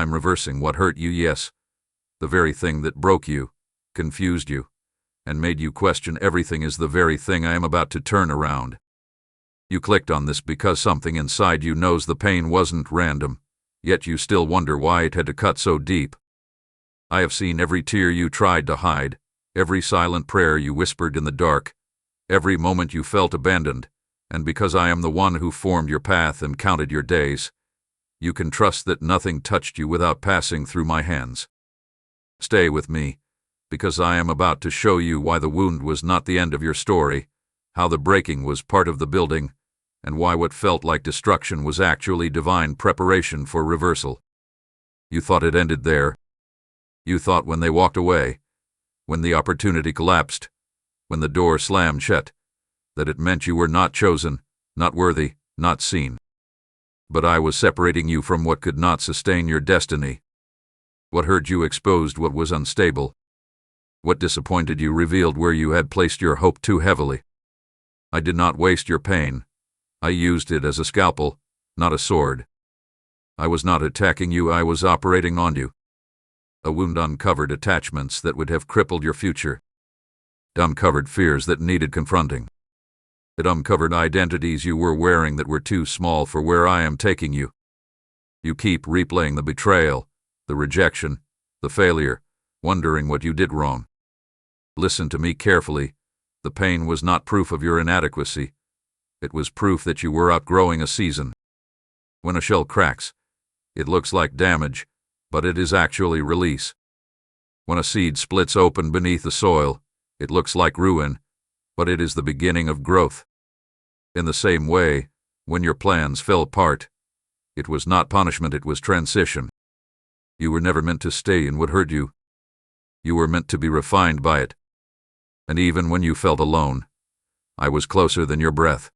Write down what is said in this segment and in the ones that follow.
I'm reversing what hurt you, yes. The very thing that broke you, confused you, and made you question everything is the very thing I am about to turn around. You clicked on this because something inside you knows the pain wasn't random, yet you still wonder why it had to cut so deep. I have seen every tear you tried to hide, every silent prayer you whispered in the dark, every moment you felt abandoned, and because I am the one who formed your path and counted your days, you can trust that nothing touched you without passing through my hands. Stay with me, because I am about to show you why the wound was not the end of your story, how the breaking was part of the building, and why what felt like destruction was actually divine preparation for reversal. You thought it ended there. You thought when they walked away, when the opportunity collapsed, when the door slammed shut, that it meant you were not chosen, not worthy, not seen. But I was separating you from what could not sustain your destiny. What hurt you exposed what was unstable. What disappointed you revealed where you had placed your hope too heavily. I did not waste your pain. I used it as a scalpel, not a sword. I was not attacking you, I was operating on you. A wound uncovered attachments that would have crippled your future. It uncovered fears that needed confronting. It uncovered identities you were wearing that were too small for where I am taking you. You keep replaying the betrayal, the rejection, the failure, wondering what you did wrong. Listen to me carefully. The pain was not proof of your inadequacy. It was proof that you were outgrowing a season. When a shell cracks, it looks like damage, but it is actually release. When a seed splits open beneath the soil, it looks like ruin, but it is the beginning of growth. In the same way, when your plans fell apart, it was not punishment, it was transition. You were never meant to stay in what hurt you. You were meant to be refined by it. And even when you felt alone, I was closer than your breath.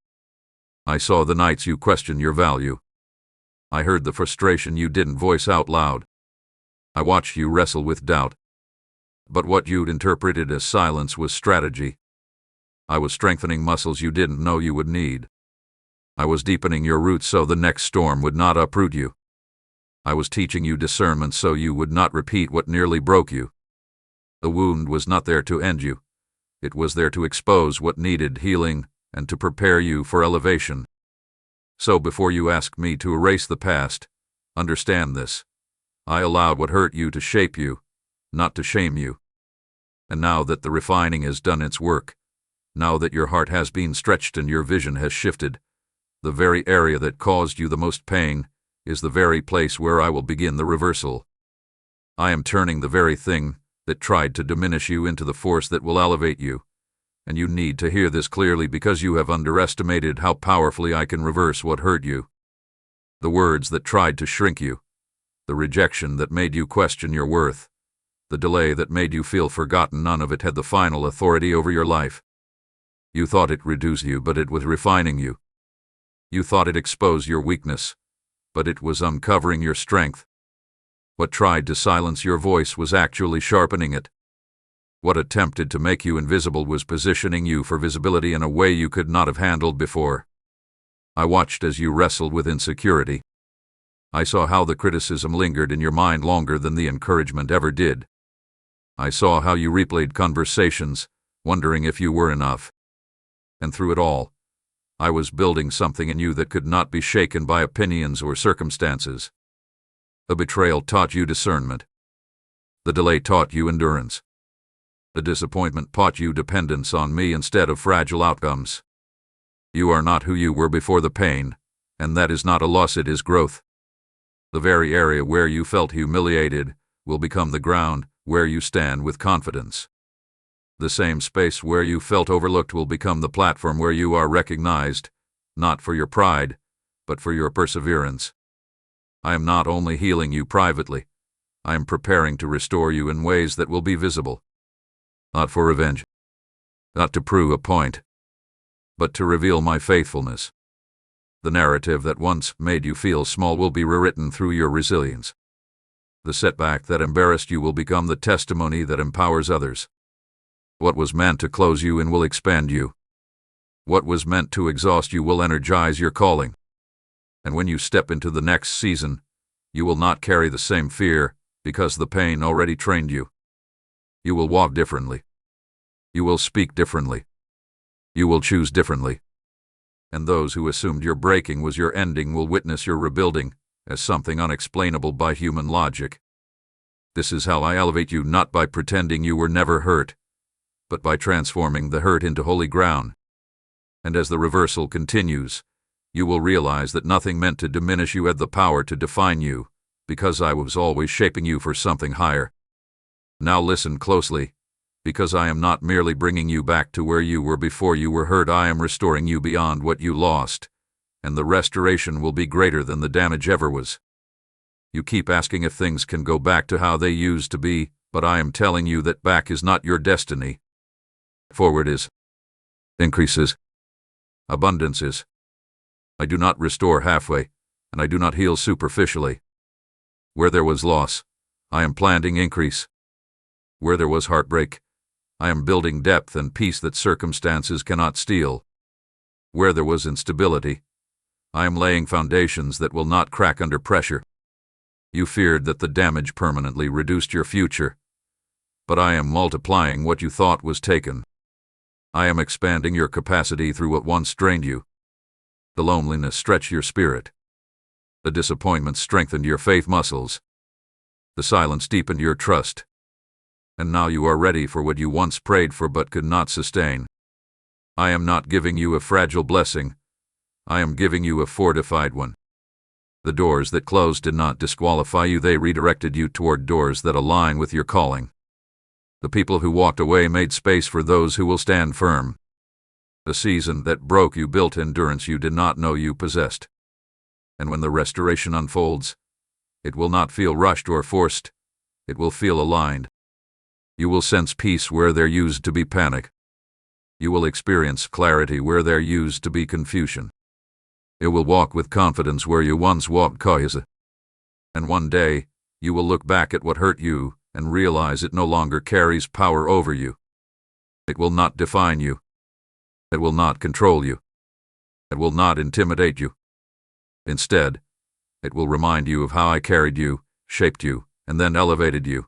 I saw the nights you questioned your value. I heard the frustration you didn't voice out loud. I watched you wrestle with doubt. But what you'd interpreted as silence was strategy. I was strengthening muscles you didn't know you would need. I was deepening your roots so the next storm would not uproot you. I was teaching you discernment so you would not repeat what nearly broke you. The wound was not there to end you. It was there to expose what needed healing and to prepare you for elevation. So before you ask me to erase the past, understand this. I allowed what hurt you to shape you, not to shame you. And now that the refining has done its work, now that your heart has been stretched and your vision has shifted, the very area that caused you the most pain is the very place where I will begin the reversal. I am turning the very thing that tried to diminish you into the force that will elevate you. And you need to hear this clearly because you have underestimated how powerfully I can reverse what hurt you. The words that tried to shrink you, the rejection that made you question your worth, the delay that made you feel forgotten, none of it had the final authority over your life. You thought it reduced you, but it was refining you. You thought it exposed your weakness, but it was uncovering your strength. What tried to silence your voice was actually sharpening it. What attempted to make you invisible was positioning you for visibility in a way you could not have handled before. I watched as you wrestled with insecurity. I saw how the criticism lingered in your mind longer than the encouragement ever did. I saw how you replayed conversations, wondering if you were enough. And through it all, I was building something in you that could not be shaken by opinions or circumstances. The betrayal taught you discernment. The delay taught you endurance. The disappointment taught you dependence on me instead of fragile outcomes. You are not who you were before the pain, and that is not a loss, it is growth. The very area where you felt humiliated will become the ground where you stand with confidence. The same space where you felt overlooked will become the platform where you are recognized, not for your pride, but for your perseverance. I am not only healing you privately, I am preparing to restore you in ways that will be visible. Not for revenge, not to prove a point, but to reveal my faithfulness. The narrative that once made you feel small will be rewritten through your resilience. The setback that embarrassed you will become the testimony that empowers others. What was meant to close you in will expand you. What was meant to exhaust you will energize your calling. And when you step into the next season, You will not carry the same fear, because the pain already trained you. You will walk differently. You will speak differently. You will choose differently. And those who assumed your breaking was your ending will witness your rebuilding as something unexplainable by human logic. This is how I elevate you, not by pretending you were never hurt, but by transforming the hurt into holy ground. And as the reversal continues, you will realize that nothing meant to diminish you had the power to define you, because I was always shaping you for something higher. Now listen closely, because I am not merely bringing you back to where you were before you were hurt. I am restoring you beyond what you lost, and the restoration will be greater than the damage ever was. You keep asking if things can go back to how they used to be, but I am telling you that back is not your destiny. Forward is. Increases. Abundance is. I do not restore halfway, and I do not heal superficially. Where there was loss, I am planting increase. Where there was heartbreak, I am building depth and peace that circumstances cannot steal. Where there was instability, I am laying foundations that will not crack under pressure. You feared that the damage permanently reduced your future, but I am multiplying what you thought was taken. I am expanding your capacity through what once drained you. The loneliness stretched your spirit. The disappointment strengthened your faith muscles. The silence deepened your trust. And now you are ready for what you once prayed for but could not sustain. I am not giving you a fragile blessing. I am giving you a fortified one. The doors that closed did not disqualify you, they redirected you toward doors that align with your calling. The people who walked away made space for those who will stand firm. The season that broke you built endurance you did not know you possessed. And when the restoration unfolds, it will not feel rushed or forced. It will feel aligned. You will sense peace where there used to be panic. You will experience clarity where there used to be confusion. You will walk with confidence where you once walked cautiously. And one day, you will look back at what hurt you and realize it no longer carries power over you. It will not define you. It will not control you. It will not intimidate you. Instead, it will remind you of how I carried you, shaped you, and then elevated you.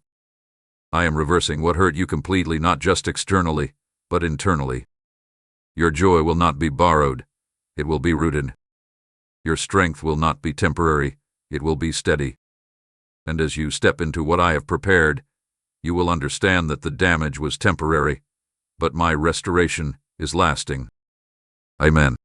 I am reversing what hurt you completely, not just externally, but internally. Your joy will not be borrowed. It will be rooted. Your strength will not be temporary. It will be steady. And as you step into what I have prepared, you will understand that the damage was temporary, but my restoration is lasting. Amen.